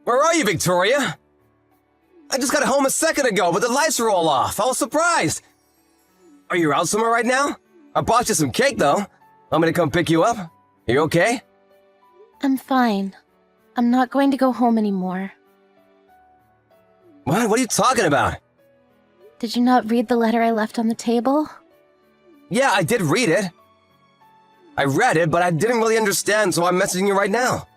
Where are you, Victoria? I just got home a second ago, but the lights are all off. I was surprised. Are you out somewhere right now? I bought you some cake, though. Want me to come pick you up? Are you okay? I'm fine. I'm not going to go home anymore. What? What are you talking about? Did you not read the letter I left on the table? Yeah, I did read it. I read it, but I didn't really understand, so I'm messaging you right now.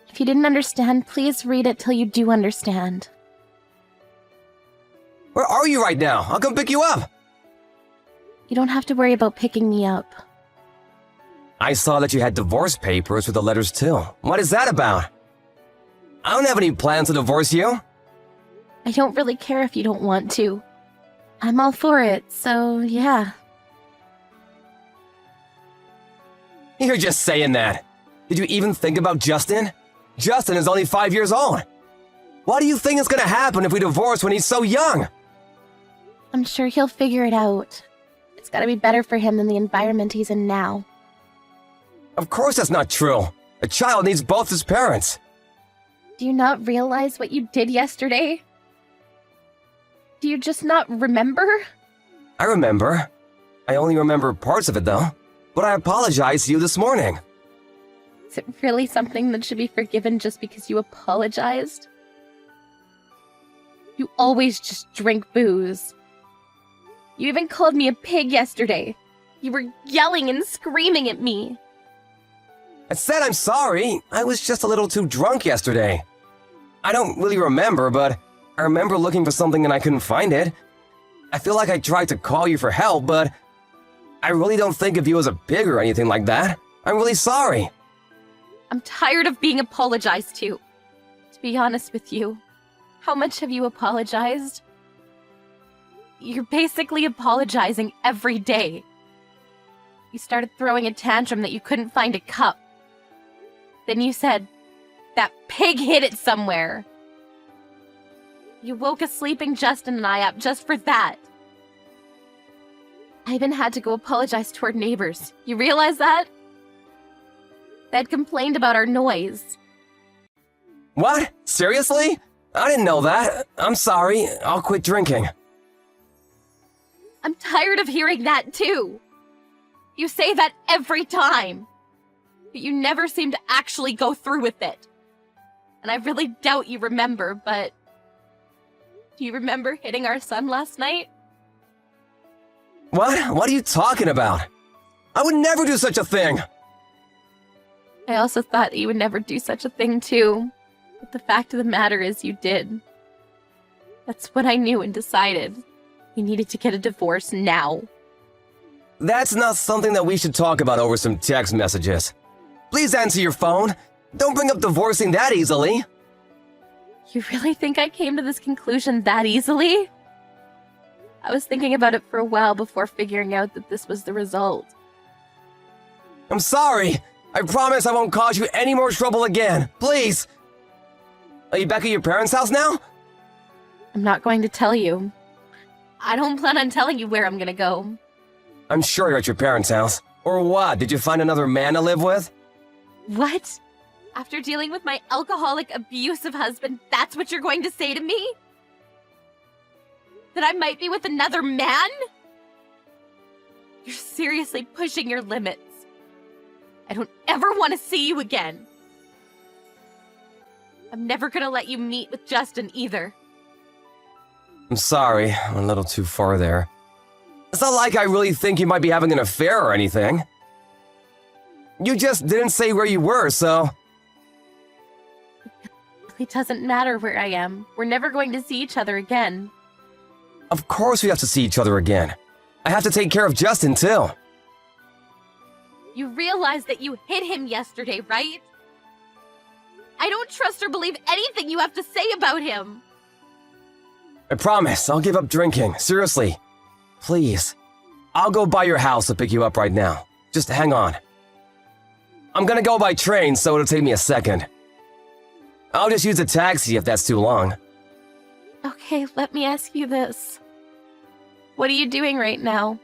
If you didn't understand, please read it till you do understand. Where are you right now? I'll come pick you up. You don't have to worry about picking me up. I saw that you had divorce papers with the letters too. What is that about? I don't have any plans to divorce you. I don't really care if you don't want to. I'm all for it, so yeah. You're just saying that. Did you even think about Justin? Justin is only 5 years old. What do you think is gonna happen if we divorce when he's so young? I'm sure he'll figure it out. It's gotta be better for him than the environment he's in now. Of course that's not true. A child needs both his parents. Do you not realize what you did yesterday? Do you just not remember? I remember. I only remember parts of it though. But I apologized to you this morning. Is it really something that should be forgiven just because you apologized? You always just drink booze. You even called me a pig yesterday. You were yelling and screaming at me. I said I'm sorry. I was just a little too drunk yesterday. I don't really remember, but I remember looking for something and I couldn't find it. I feel like I tried to call you for help, but I really don't think of you as a pig or anything like that. I'm really sorry. I'm tired of being apologized to. To be honest with you, how much have you apologized? You're basically apologizing every day. You started throwing a tantrum that you couldn't find a cup. Then you said, that pig hid it somewhere. You woke a sleeping Justin and I up just for that. I even had to go apologize to our neighbors. You realize that? They had complained about our noise. What? Seriously? I didn't know that. I'm sorry. I'll quit drinking. I'm tired of hearing that too. You say that every time. But you never seem to actually go through with it. And I really doubt you remember, but... Do you remember hitting our son last night? What? What are you talking about? I would never do such a thing. I also thought that you would never do such a thing too. But the fact of the matter is you did. That's what I knew and decided. You needed to get a divorce now. That's not something that we should talk about over some text messages. Please answer your phone. Don't bring up divorcing that easily. You really think I came to this conclusion that easily? I was thinking about it for a while before figuring out that this was the result. I'm sorry. I promise I won't cause you any more trouble again. Please. Are you back at your parents' house now? I'm not going to tell you. I don't plan on telling you where I'm gonna go. I'm sure you're at your parents' house. Or what? Did you find another man to live with? What? After dealing with my alcoholic, abusive husband, that's what you're going to say to me? That I might be with another man? You're seriously pushing your limits. I don't ever want to see you again. I'm never gonna let you meet with Justin either. I'm sorry, I went a little too far there. It's not like I really think you might be having an affair or anything. You just didn't say where you were, so... It doesn't matter where I am. We're never going to see each other again. Of course we have to see each other again. I have to take care of Justin, too. You realize that you hit him yesterday, right? I don't trust or believe anything you have to say about him. I promise, I'll give up drinking. Seriously. Please. I'll go by your house to pick you up right now. Just hang on. I'm gonna go by train, so it'll take me a second. I'll just use a taxi if that's too long. Okay, let me ask you this. What are you doing right now?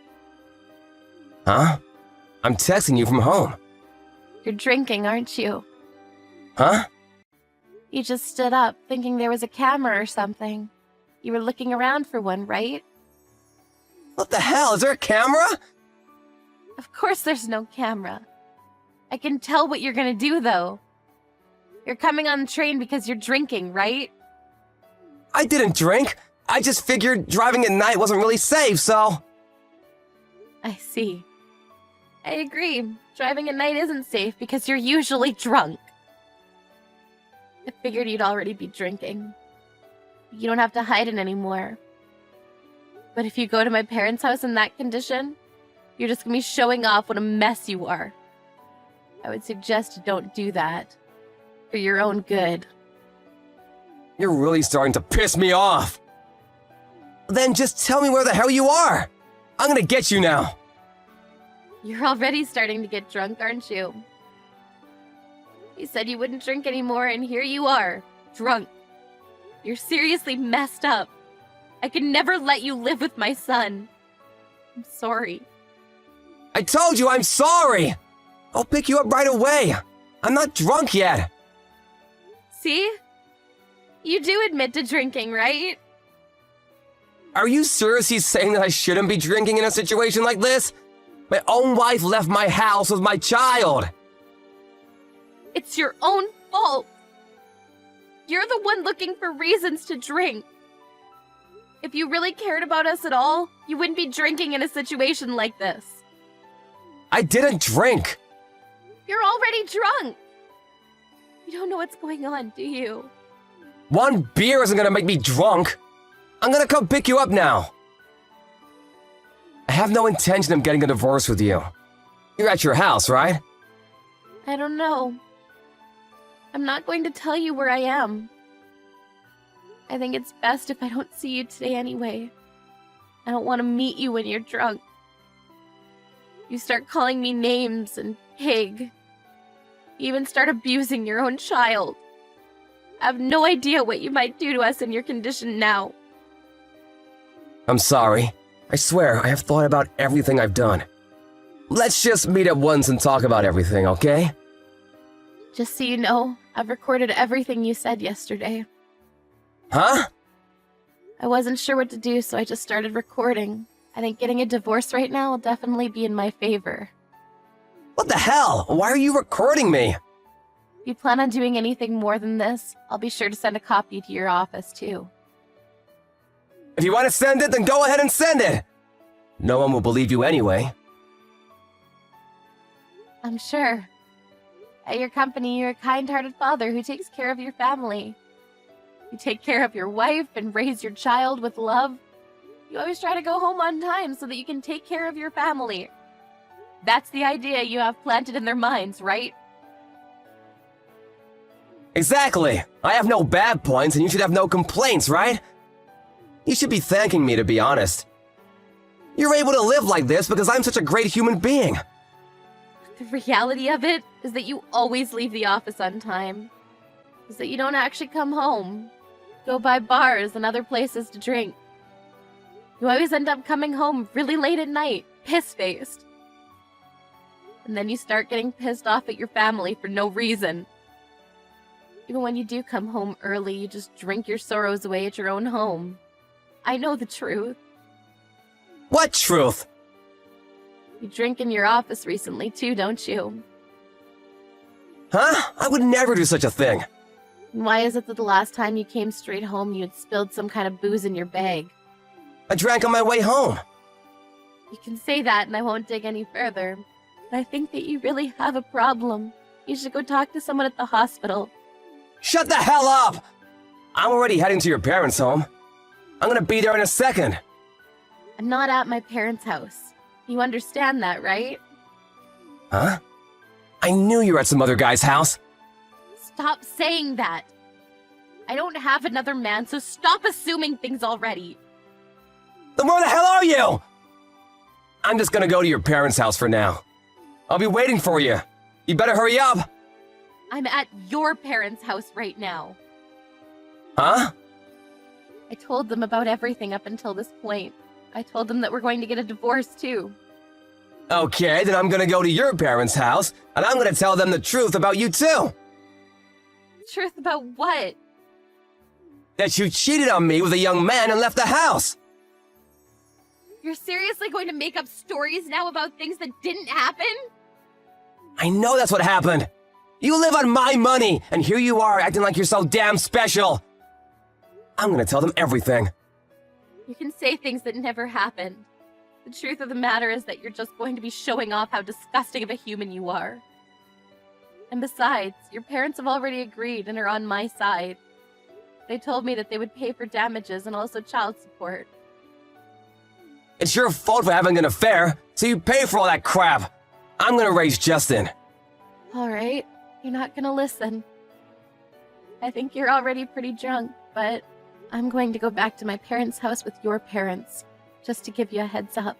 Huh? I'm texting you from home. You're drinking, aren't you? Huh? You just stood up, thinking there was a camera or something. You were looking around for one, right? What the hell? Is there a camera? Of course there's no camera. I can tell what you're gonna do, though. You're coming on the train because you're drinking, right? I didn't drink. I just figured driving at night wasn't really safe, so... I see. I agree. Driving at night isn't safe because you're usually drunk. I figured you'd already be drinking. You don't have to hide it anymore. But if you go to my parents' house in that condition, you're just gonna be showing off what a mess you are. I would suggest you don't do that. For your own good. You're really starting to piss me off. Then just tell me where the hell you are. I'm gonna get you now. You're already starting to get drunk, aren't you? You said you wouldn't drink anymore, and here you are, drunk. You're seriously messed up. I could never let you live with my son. I'm sorry. I told you I'm sorry. I'll pick you up right away. I'm not drunk yet. See? You do admit to drinking, right? Are you seriously saying that I shouldn't be drinking in a situation like this? My own wife left my house with my child. It's your own fault. You're the one looking for reasons to drink. If you really cared about us at all, you wouldn't be drinking in a situation like this. I didn't drink. You're already drunk. You don't know what's going on, do you? One beer isn't gonna make me drunk. I'm gonna come pick you up now. I have no intention of getting a divorce with you. You're at your house, right? I don't know. I'm not going to tell you where I am. I think it's best if I don't see you today anyway. I don't want to meet you when you're drunk. You start calling me names and pig. You even start abusing your own child. I have no idea what you might do to us in your condition now. I'm sorry. I swear, I have thought about everything I've done. Let's just meet at once and talk about everything, okay? Just so you know, I've recorded everything you said yesterday. Huh? I wasn't sure what to do, so I just started recording. I think getting a divorce right now will definitely be in my favor. What the hell? Why are you recording me? If you plan on doing anything more than this, I'll be sure to send a copy to your office, too. If you want to send it, then go ahead and send it. No one will believe you anyway. I'm sure. At your company, you're a kind-hearted father who takes care of your family. You take care of your wife and raise your child with love. You always try to go home on time so that you can take care of your family. That's the idea you have planted in their minds, right? Exactly. I have no bad points and you should have no complaints, right? You should be thanking me, to be honest. You're able to live like this because I'm such a great human being. The reality of it is that you always leave the office on time. Is that you don't actually come home. Go by bars and other places to drink. You always end up coming home really late at night, piss-faced. And then you start getting pissed off at your family for no reason. Even when you do come home early, you just drink your sorrows away at your own home. I know the truth. What truth? You drink in your office recently too, don't you? Huh? I would never do such a thing. And why is it that the last time you came straight home you had spilled some kind of booze in your bag? I drank on my way home. You can say that and I won't dig any further. But I think that you really have a problem. You should go talk to someone at the hospital. Shut the hell up! I'm already heading to your parents' home. I'm gonna be there in a second. I'm not at my parents' house. You understand that, right? Huh? I knew you were at some other guy's house. Stop saying that. I don't have another man, so stop assuming things already. Then where the hell are you? I'm just gonna go to your parents' house for now. I'll be waiting for you. You better hurry up. I'm at your parents' house right now. Huh? I told them about everything up until this point. I told them that we're going to get a divorce too. Okay, then I'm gonna go to your parents' house, and I'm gonna tell them the truth about you too. truth about what? That you cheated on me with a young man and left the house! You're seriously going to make up stories now about things that didn't happen? I know that's what happened! You live on my money, and here you are acting like you're so damn special! I'm gonna tell them everything. You can say things that never happened. The truth of the matter is that you're just going to be showing off how disgusting of a human you are. And besides, your parents have already agreed and are on my side. They told me that they would pay for damages and also child support. It's your fault for having an affair, so you pay for all that crap! I'm gonna raise Justin. Alright, you're not gonna listen. I think you're already pretty drunk, but I'm going to go back to my parents' house with your parents, just to give you a heads up.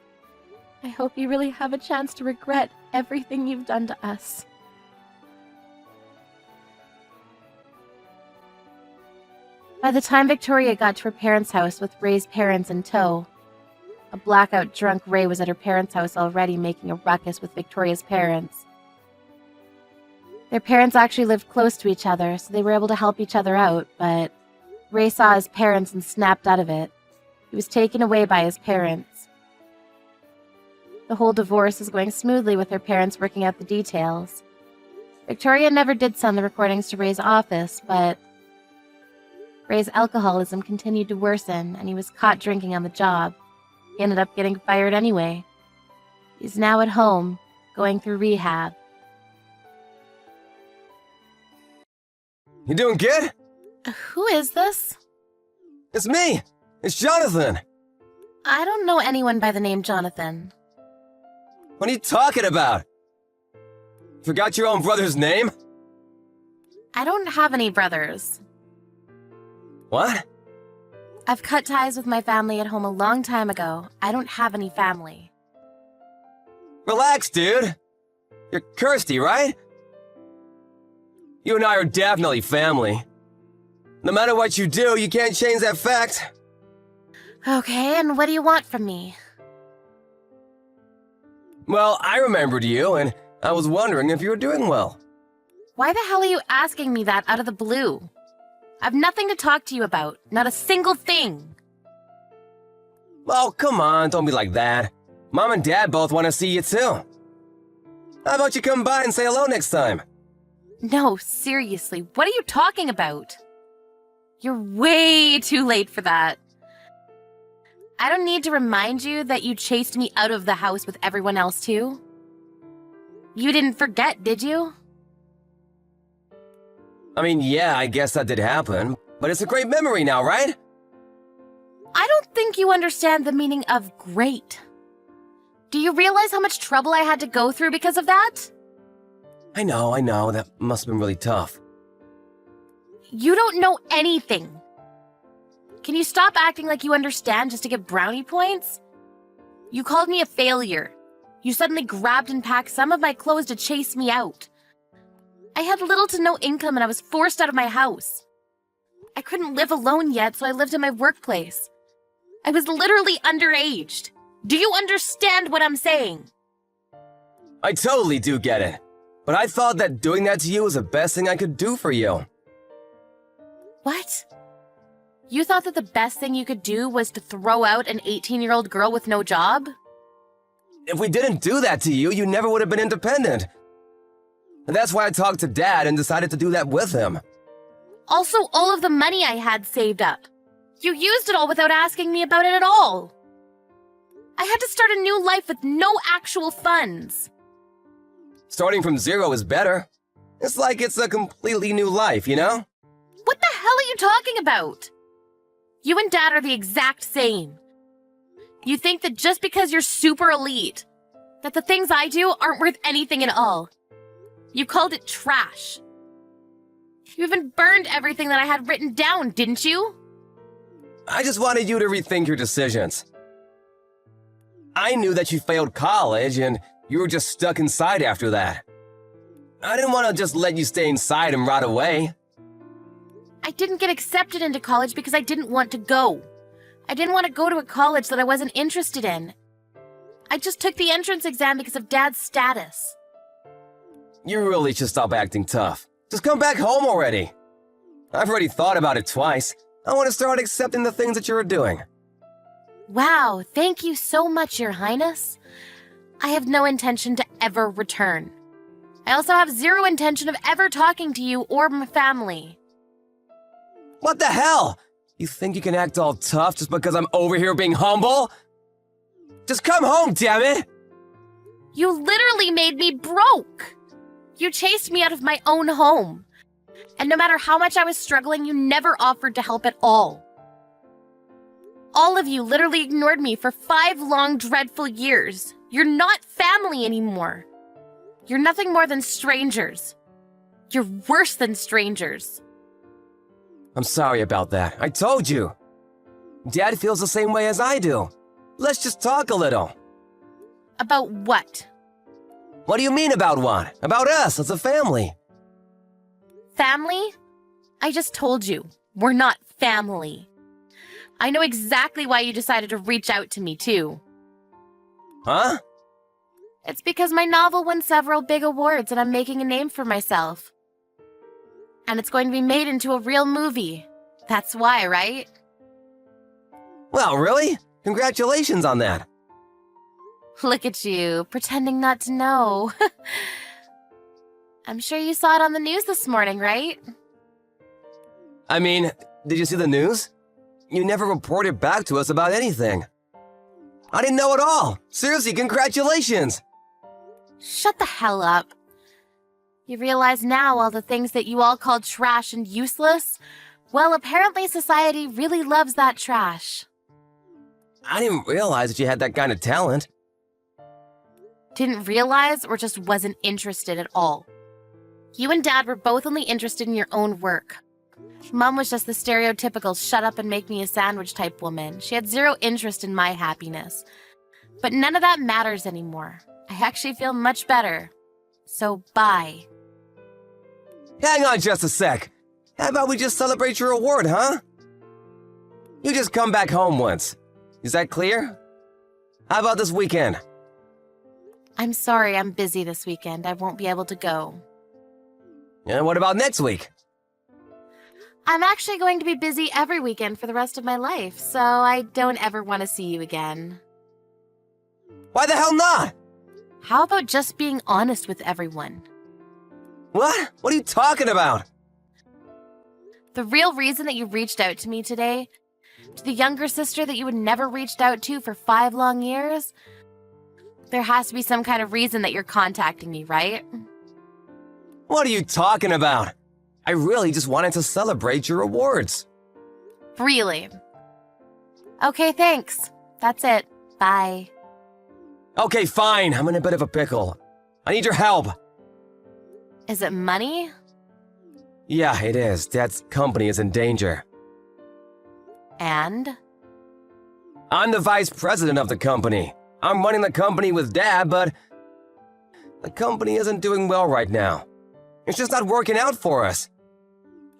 I hope you really have a chance to regret everything you've done to us. By the time Victoria got to her parents' house with Ray's parents in tow, a blackout drunk Ray was at her parents' house already making a ruckus with Victoria's parents. Their parents actually lived close to each other, so they were able to help each other out, but Ray saw his parents and snapped out of it. He was taken away by his parents. The whole divorce is going smoothly with her parents working out the details. Victoria never did send the recordings to Ray's office, but Ray's alcoholism continued to worsen, and he was caught drinking on the job. He ended up getting fired anyway. He's now at home, going through rehab. You doing good? Who is this? It's me! It's Jonathan! I don't know anyone by the name Jonathan. What are you talking about? Forgot your own brother's name? I don't have any brothers. What? I've cut ties with my family at home a long time ago. I don't have any family. Relax, dude! You're Kirsty, right? You and I are definitely family. No matter what you do, you can't change that fact. Okay, and what do you want from me? Well, I remembered you, and I was wondering if you were doing well. Why the hell are you asking me that out of the blue? I've nothing to talk to you about. Not a single thing. Oh, come on, don't be like that. Mom and Dad both want to see you too. How about you come by and say hello next time? No, seriously, what are you talking about? You're way too late for that. I don't need to remind you that you chased me out of the house with everyone else too. You didn't forget, did you? I mean, yeah, I guess that did happen, but it's a great memory now, right? I don't think you understand the meaning of great. Do you realize how much trouble I had to go through because of that? I know, that must have been really tough. You don't know anything. Can you stop acting like you understand just to get brownie points? You called me a failure. You suddenly grabbed and packed some of my clothes to chase me out. I had little to no income and I was forced out of my house. I couldn't live alone yet, so I lived in my workplace. I was literally underaged. Do you understand what I'm saying? I totally do get it, but I thought that doing that to you was the best thing I could do for you. What? You thought that the best thing you could do was to throw out an 18-year-old girl with no job? If we didn't do that to you, you never would have been independent. And that's why I talked to Dad and decided to do that with him. Also, all of the money I had saved up. You used it all without asking me about it at all. I had to start a new life with no actual funds. Starting from zero is better. It's like it's a completely new life, you know? What the hell are you talking about? You and Dad are the exact same. You think that just because you're super elite, that the things I do aren't worth anything at all. You called it trash. You even burned everything that I had written down, didn't you? I just wanted you to rethink your decisions. I knew that you failed college and you were just stuck inside after that. I didn't want to just let you stay inside and rot away. I didn't get accepted into college because I didn't want to go. I didn't want to go to a college that I wasn't interested in. I just took the entrance exam because of Dad's status. You really should stop acting tough. Just come back home already. I've already thought about it twice. I want to start accepting the things that you're doing. Wow, thank you so much, Your Highness. I have no intention to ever return. I also have zero intention of ever talking to you or my family. What the hell? You think you can act all tough just because I'm over here being humble? Just come home, damn it! You literally made me broke! You chased me out of my own home. And no matter how much I was struggling, you never offered to help at all. All of you literally ignored me for 5 long, dreadful years. You're not family anymore. You're nothing more than strangers. You're worse than strangers. I'm sorry about that. I told you. Dad feels the same way as I do. Let's just talk a little. About what? What do you mean about what? About us as a family. Family? I just told you, we're not family. I know exactly why you decided to reach out to me, too. Huh? It's because my novel won several big awards and I'm making a name for myself. And it's going to be made into a real movie. That's why, right? Well, really? Congratulations on that. Look at you, pretending not to know. I'm sure you saw it on the news this morning, right? I mean, did you see the news? You never reported back to us about anything. I didn't know at all. Seriously, congratulations. Shut the hell up. You realize now all the things that you all called trash and useless? Well, apparently society really loves that trash. I didn't realize that you had that kind of talent. Didn't realize or just wasn't interested at all. You and Dad were both only interested in your own work. Mom was just the stereotypical shut up and make me a sandwich type woman. She had zero interest in my happiness. But none of that matters anymore. I actually feel much better. So bye. Hang on just a sec. How about we just celebrate your award, huh? You just come back home once. Is that clear? How about this weekend? I'm sorry I'm busy this weekend. I won't be able to go. And what about next week? I'm actually going to be busy every weekend for the rest of my life, so I don't ever want to see you again. Why the hell not? How about just being honest with everyone? What? What are you talking about? The real reason that you reached out to me today, to the younger sister that you had never reached out to for 5 long years, there has to be some kind of reason that you're contacting me, right? What are you talking about? I really just wanted to celebrate your awards. Really? Okay, thanks. That's it. Bye. Okay, fine. I'm in a bit of a pickle. I need your help. Is it money? Yeah, it is. Dad's company is in danger. And? I'm the vice president of the company. I'm running the company with Dad, but the company isn't doing well right now. It's just not working out for us.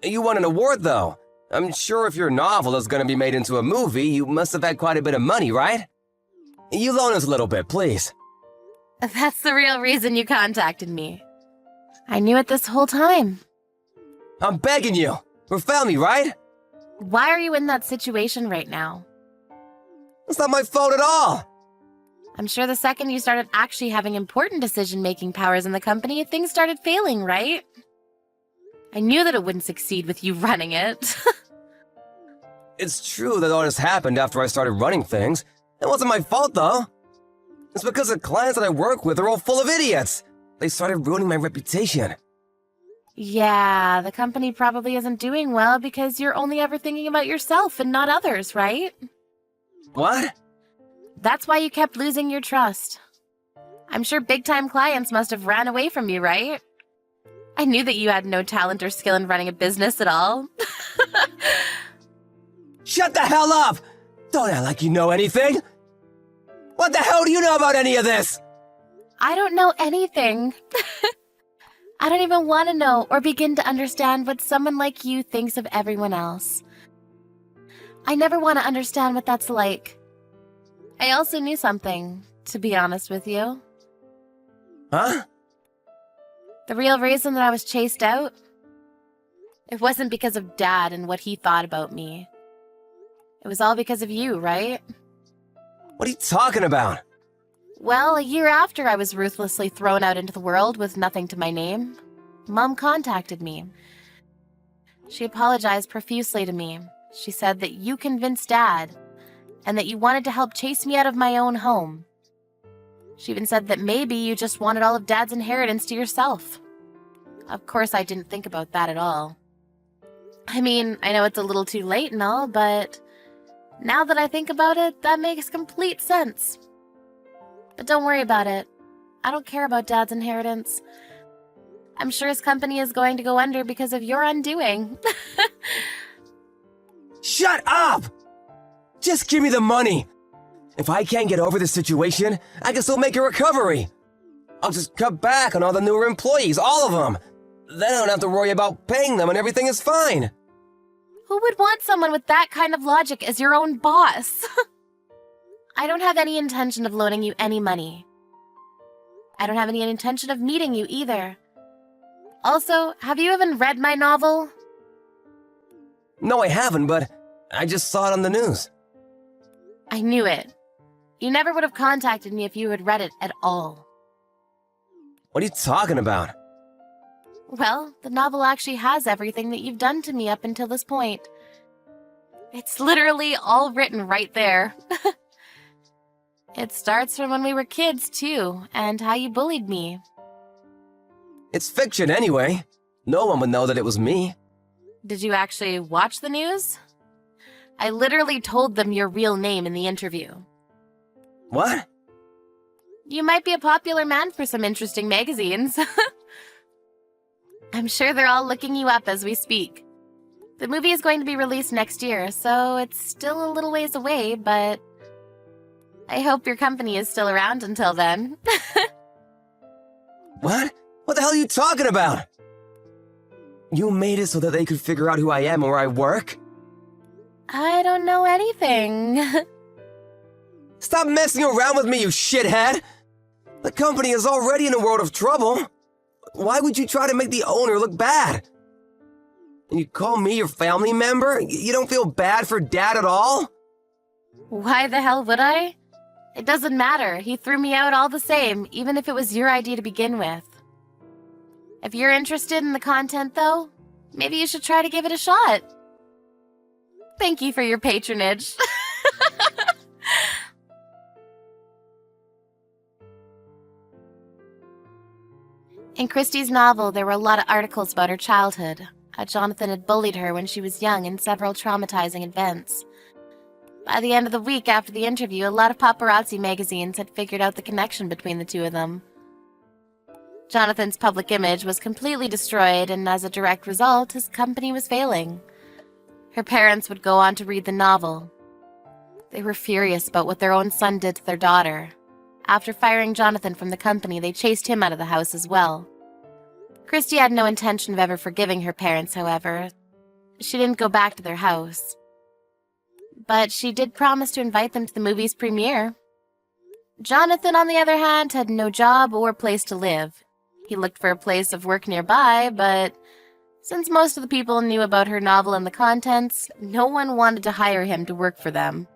You won an award, though. I'm sure if your novel is going to be made into a movie, you must have had quite a bit of money, right? You loan us a little bit, please. That's the real reason you contacted me. I knew it this whole time. I'm begging you. We're family, right? Why are you in that situation right now? It's not my fault at all. I'm sure the second you started actually having important decision-making powers in the company, things started failing, right? I knew that it wouldn't succeed with you running it. It's true that all this happened after I started running things. It wasn't my fault, though. It's because the clients that I work with are all full of idiots. They started ruining my reputation. Yeah, the company probably isn't doing well because you're only ever thinking about yourself and not others, right? What? That's why you kept losing your trust. I'm sure big-time clients must have ran away from you, right? I knew that you had no talent or skill in running a business at all. Shut the hell up! Don't act like you know anything! What the hell do you know about any of this? I don't know anything. I don't even want to know or begin to understand what someone like you thinks of everyone else. I never want to understand what that's like. I also knew something, to be honest with you. Huh? The real reason that I was chased out? It wasn't because of Dad and what he thought about me. It was all because of you, right? What are you talking about? Well, a year after I was ruthlessly thrown out into the world with nothing to my name, Mom contacted me. She apologized profusely to me. She said that you convinced Dad, and that you wanted to help chase me out of my own home. She even said that maybe you just wanted all of Dad's inheritance to yourself. Of course, I didn't think about that at all. I mean, I know it's a little too late and all, but now that I think about it, that makes complete sense. But don't worry about it. I don't care about Dad's inheritance. I'm sure his company is going to go under because of your undoing. Shut up! Just give me the money! If I can't get over this situation, I can still make a recovery. I'll just cut back on all the newer employees, all of them. Then I don't have to worry about paying them and everything is fine. Who would want someone with that kind of logic as your own boss? I don't have any intention of loaning you any money. I don't have any intention of meeting you either. Also, have you even read my novel? No, I haven't, but I just saw it on the news. I knew it. You never would have contacted me if you had read it at all. What are you talking about? Well, the novel actually has everything that you've done to me up until this point. It's literally all written right there. It starts from when we were kids, too, and how you bullied me. It's fiction anyway. No one would know that it was me. Did you actually watch the news? I literally told them your real name in the interview. What? You might be a popular man for some interesting magazines. I'm sure they're all looking you up as we speak. The movie is going to be released next year, so it's still a little ways away, but I hope your company is still around until then. What? What the hell are you talking about? You made it so that they could figure out who I am and where I work? I don't know anything. Stop messing around with me, you shithead! The company is already in a world of trouble. Why would you try to make the owner look bad? And you call me your family member? You don't feel bad for Dad at all? Why the hell would I? It doesn't matter. He threw me out all the same, even if it was your idea to begin with. If you're interested in the content, though, maybe you should try to give it a shot. Thank you for your patronage. In Christie's novel, there were a lot of articles about her childhood, how Jonathan had bullied her when she was young and several traumatizing events. By the end of the week after the interview, a lot of paparazzi magazines had figured out the connection between the two of them. Jonathan's public image was completely destroyed, and as a direct result, his company was failing. Her parents would go on to read the novel. They were furious about what their own son did to their daughter. After firing Jonathan from the company, they chased him out of the house as well. Christie had no intention of ever forgiving her parents, however. She didn't go back to their house. But she did promise to invite them to the movie's premiere. Jonathan, on the other hand, had no job or place to live. He looked for a place of work nearby, but since most of the people knew about her novel and the contents, no one wanted to hire him to work for them.